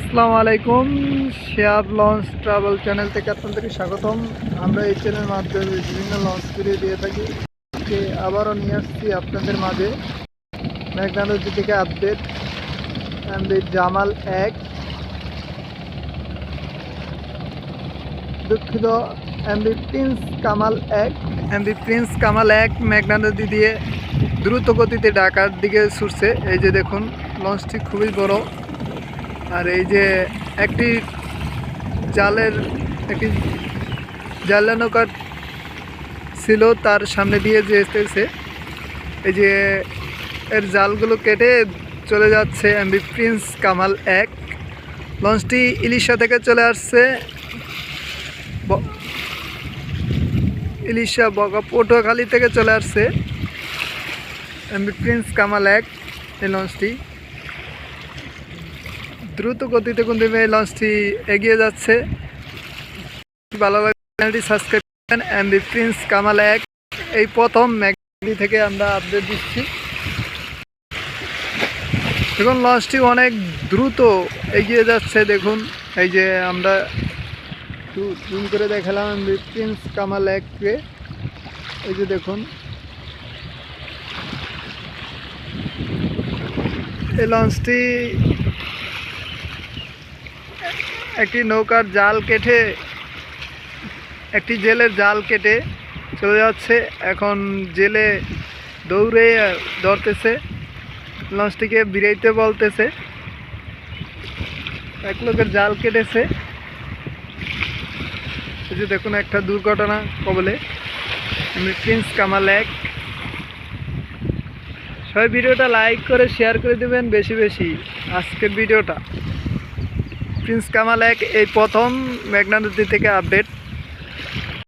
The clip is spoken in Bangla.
আসসালামু আলাইকুম। শেয়ার লঞ্চ ট্রাভেল চ্যানেল থেকে আপনাদেরকে স্বাগতম। আমরা এই চ্যানেলের মাধ্যমে বিভিন্ন লঞ্চ ভিডিও দিয়ে থাকি। আজকে আবারও নিয়ে আসছি আপনাদের মাঝে মেঘনা নদী থেকে আপডেট। এমভি জামাল 1, দুঃখিত, MV Prince Kamal 1। MV Prince Kamal 1 মেঘনা নদী দিয়ে দ্রুত গতিতে ঢাকার দিকে ছুটছে। এই যে দেখুন, লঞ্চটি খুবই বড়। আর এই যে একটি জালে নৌকা ছিল, তার সামনে দিয়ে যেতেছে। এই যে এর জালগুলো কেটে চলে যাচ্ছে এমভি প্রিন্স কামাল 1। লঞ্চটি ইলিশা থেকে চলে আসছে, ইলিশা পটুয়াখালী থেকে চলে আসছে এমভি প্রিন্স কামাল 1। এই লঞ্চটি দ্রুত গতিতে কিন্তু এই লঞ্চটি এগিয়ে যাচ্ছে। ভালো লাগে চ্যানেলটি সাবস্ক্রাইব করেন। এমভি প্রিন্স কামাল 1 এই প্রথম মেঘনা থেকে আমরা আপডেট দিচ্ছি। দেখুন, লঞ্চটি অনেক দ্রুত এগিয়ে যাচ্ছে। দেখুন, এই যে আমরা একটু জুম করে দেখালাম এমভি প্রিন্স কামাল 1-কে। এই যে দেখুন, এই লঞ্চটি একটি নৌকার জাল কেটে, একটি জেলের জাল কেটে চলে যাচ্ছে। এখন জেলে দৌড়ে ধরতেছে, লঞ্চটিকে বিরাইতে বলতেছে। এক লোকের জাল কেটেছে। এই যে দেখুন, একটা দুর্ঘটনা কবলে এমভি প্রিন্স কামাল 1। সবাই ভিডিওটা লাইক করে শেয়ার করে দেবেন বেশি বেশি। আজকের ভিডিওটা প্রিন্স কামাল 1 এই প্রথম মেঘনা নদী থেকে আপডেট।